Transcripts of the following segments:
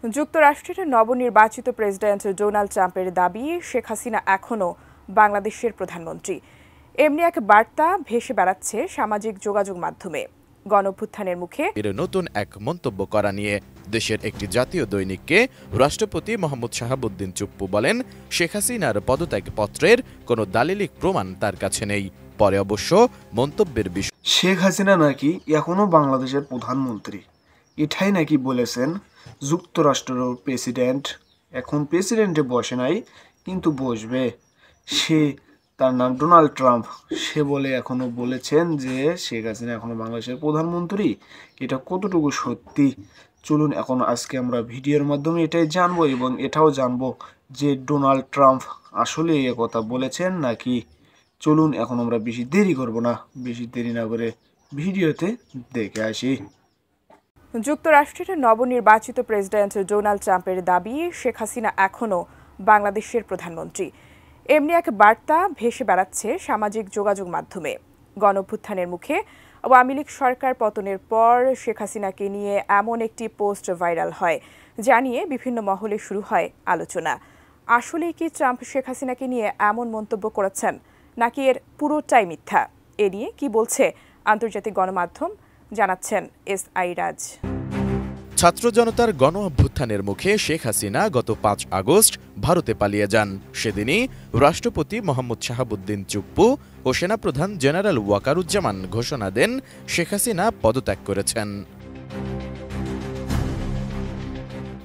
যুক্তরাষ্ট্রের নবনির্বাচিত president Donald ট্রাম্পের দাবি শেখ হাসিনা এখনও বাংলাদেশের প্রধানমন্ত্রী। এমনি এক বার্তা ভেসে বেড়াচ্ছে সামাজিক যোগাযোগ মাধ্যমে। গণঅভ্যুত্থানের মুখে নতুন এক মন্তব্য করা নিয়ে দেশের একটি জাতীয় দৈনিককে রাষ্ট্রপতি মোহাম্মদ শাহাবুদ্দিন চুপ্পু বলেন, শেখ হাসিনার পদত্যাগপত্রের কোনো দালিলিক প্রমাণ তার কাছে নেই। পরে অবশ্য মন্তব্যের বিষয় শেখ হাসিনা নাকি এখনো বাংলাদেশের প্রধানমন্ত্রী, এটাই নাকি বলেছেন যুক্তরাষ্ট্রের প্রেসিডেন্ট। এখন প্রেসিডেন্টে বসে নাই, কিন্তু বসবে সে। তার নাম ডোনাল্ড ট্রাম্প। সে বলে এখনো বলেছেন যে শেখ হাসিনা এখনো বাংলাদেশের প্রধানমন্ত্রী। এটা কতটুকু সত্যি, চলুন এখন আজকে আমরা ভিডিওর মাধ্যমে এটাই জানবো, এবং এটাও জানবো যে ডোনাল্ড ট্রাম্প আসলে এ কথা বলেছেন নাকি। চলুন এখন আমরা বেশি দেরি করব না, বেশি দেরি না করে ভিডিওতে দেখে আসি। যুক্তরাষ্ট্রের নবনির্বাচিত প্রেসিডেন্ট ডোনাল্ড ট্রাম্পের দাবি শেখ হাসিনা এখনও বাংলাদেশের প্রধানমন্ত্রী। এমনি এক বার্তা ভেসে বেড়াচ্ছে সামাজিক যোগাযোগ মাধ্যমে। গণঅভ্যুত্থানের মুখে আওয়ামী লীগ সরকার পতনের পর শেখ হাসিনাকে নিয়ে এমন একটি পোস্ট ভাইরাল হয়, যা নিয়ে বিভিন্ন মহলে শুরু হয় আলোচনা। আসলেই কি ট্রাম্প শেখ হাসিনাকে নিয়ে এমন মন্তব্য করেছেন, নাকি এর পুরোটাই মিথ্যা? এ নিয়ে কি বলছে আন্তর্জাতিক গণমাধ্যম, জানাচ্ছেন এস.আই. রাজ। ছাত্র জনতার গণ অভ্যুত্থানের মুখে শেখ হাসিনা গত ৫ আগস্ট ভারতে পালিয়ে যান। সেদিনই রাষ্ট্রপতি মোহাম্মদ শাহাবুদ্দিন চুপ্পু ও সেনাপ্রধান জেনারেল ওয়াকারুজ্জামান ঘোষণা দেন শেখ হাসিনা পদত্যাগ করেছেন।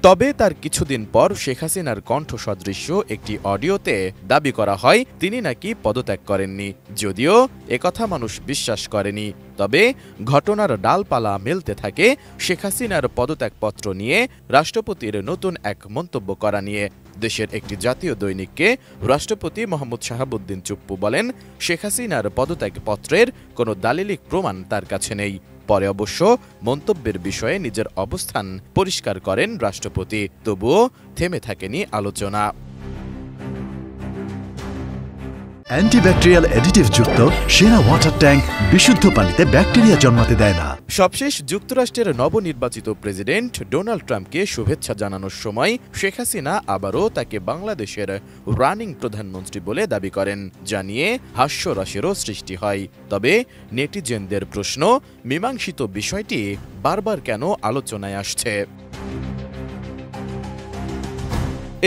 তবে তার কিছুদিন পর শেখ হাসিনার কণ্ঠ সদৃশ্য একটি অডিওতে দাবি করা হয় তিনি নাকি পদত্যাগ করেননি। যদিও একথা মানুষ বিশ্বাস করেনি, তবে ঘটনার ডালপালা মেলতে থাকে শেখ হাসিনার পদত্যাগপত্র নিয়ে রাষ্ট্রপতির নতুন এক মন্তব্য করা নিয়ে। দেশের একটি জাতীয় দৈনিককে রাষ্ট্রপতি মোহাম্মদ শাহাবুদ্দিন চুপ্পু বলেন, শেখ হাসিনার পদত্যাগপত্রের কোনো দালিলিক প্রমাণ তার কাছে নেই। পরে অবশ্য মন্তব্যের বিষয়ে নিজের অবস্থান পরিষ্কার করেন রাষ্ট্রপতি। তবুও থেমে থাকেনি আলোচনা। অ্যান্টিব্যাকটেরিয়াল অ্যাডিটিভ যুক্ত সেরা ওয়াটার ট্যাঙ্ক বিশুদ্ধ পানিতে ব্যাকটেরিয়া জন্মাতে দেয় না। সবশেষ যুক্তরাষ্ট্রের নবনির্বাচিত প্রেসিডেন্ট ডোনাল্ড ট্রাম্পকে শুভেচ্ছা জানানোর সময় শেখ হাসিনা আবারও তাকে বাংলাদেশের রানিং প্রধানমন্ত্রী বলে দাবি করেন, যা নিয়ে হাস্যরসেরও সৃষ্টি হয়। তবে নেটিজেনদের প্রশ্ন, মীমাংসিত বিষয়টি বারবার কেন আলোচনায় আসছে?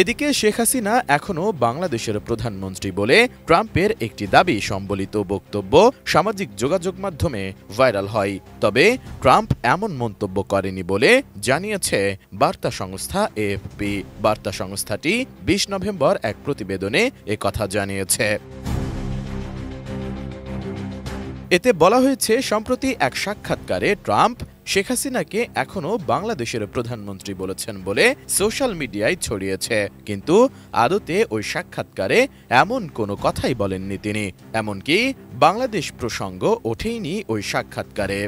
এদিকে শেখ হাসিনা এখনও বাংলাদেশের প্রধানমন্ত্রী বলে ট্রাম্পের একটি দাবি সম্বলিত বক্তব্য সামাজিক যোগাযোগ মাধ্যমে ভাইরাল হয়। তবে ট্রাম্প এমন মন্তব্য করেনি বলে জানিয়েছে বার্তা সংস্থা এএফপি। বার্তা সংস্থাটি ২০ নভেম্বর এক প্রতিবেদনে একথা জানিয়েছে। এতে বলা হয়েছে, সম্প্রতি এক সাক্ষাৎকারে ট্রাম্প শেখ হাসিনাকে এখনও বাংলাদেশের প্রধানমন্ত্রী বলেছেন বলে সোশ্যাল মিডিয়ায় ছড়িয়েছে, কিন্তু আদতে ওই সাক্ষাৎকারে এমন কোনো কথাই বলেননি তিনি। এমনকি বাংলাদেশ প্রসঙ্গ ওঠেইনি ওই সাক্ষাৎকারে।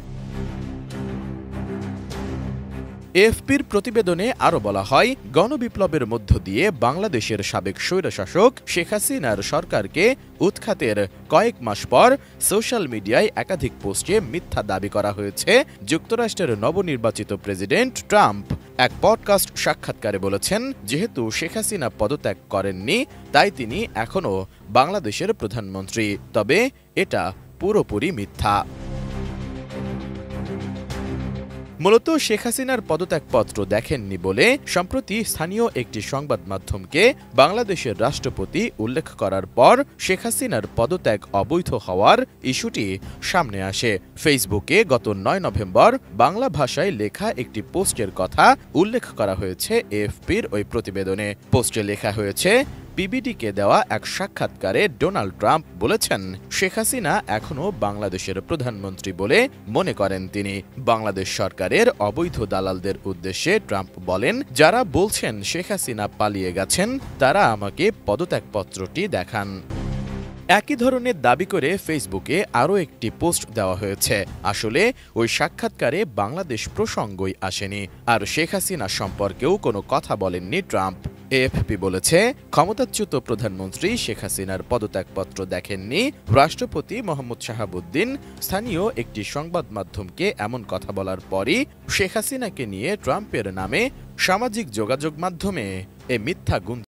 এএফপির প্রতিবেদনে আরও বলা হয়, গণবিপ্লবের মধ্য দিয়ে বাংলাদেশের সাবেক স্বৈরশাসক শেখ হাসিনার সরকারকে উৎখাতের কয়েক মাস পর সোশ্যাল মিডিয়ায় একাধিক পোস্টে মিথ্যা দাবি করা হয়েছে। যুক্তরাষ্ট্রের নবনির্বাচিত প্রেসিডেন্ট ট্রাম্প এক পডকাস্ট সাক্ষাৎকারে বলেছেন, যেহেতু শেখ হাসিনা পদত্যাগ করেননি তাই তিনি এখনও বাংলাদেশের প্রধানমন্ত্রী। তবে এটা পুরোপুরি মিথ্যা। মূলত শেখ হাসিনার পদত্যাগপত্র দেখেননি বলে সম্প্রতি স্থানীয় একটি সংবাদ মাধ্যমকে বাংলাদেশের রাষ্ট্রপতি উল্লেখ করার পর শেখ হাসিনার পদত্যাগ অবৈধ হওয়ার ইস্যুটি সামনে আসে। ফেসবুকে গত ৯ নভেম্বর বাংলা ভাষায় লেখা একটি পোস্টের কথা উল্লেখ করা হয়েছে এএফপির ওই প্রতিবেদনে। পোস্টে লেখা হয়েছে, বিবিডিকে দেওয়া এক সাক্ষাৎকারে ডোনাল্ড ট্রাম্প বলেছেন শেখ হাসিনা এখনও বাংলাদেশের প্রধানমন্ত্রী বলে মনে করেন তিনি। বাংলাদেশ সরকারের অবৈধ দালালদের উদ্দেশ্যে ট্রাম্প বলেন, যারা বলছেন শেখ হাসিনা পালিয়ে গেছেন তারা আমাকে পদত্যাগপত্রটি দেখান। একই ধরনের দাবি করে ফেসবুকে আরও একটি পোস্ট দেওয়া হয়েছে। আসলে ওই সাক্ষাৎকারে বাংলাদেশ প্রসঙ্গই আসেনি, আর শেখ হাসিনা সম্পর্কেও কোনো কথা বলেননি ট্রাম্প। এএফপি বলেছে, ক্ষমতাচ্যুত প্রধানমন্ত্রী শেখ হাসিনার পদত্যাগপত্র দেখেননি রাষ্ট্রপতি মোহাম্মদ শাহাবুদ্দিন স্থানীয় একটি সংবাদ মাধ্যমকে এমন কথা বলার পরই শেখ হাসিনাকে নিয়ে ট্রাম্পের নামে সামাজিক যোগাযোগ মাধ্যমে এ মিথ্যা গুঞ্জন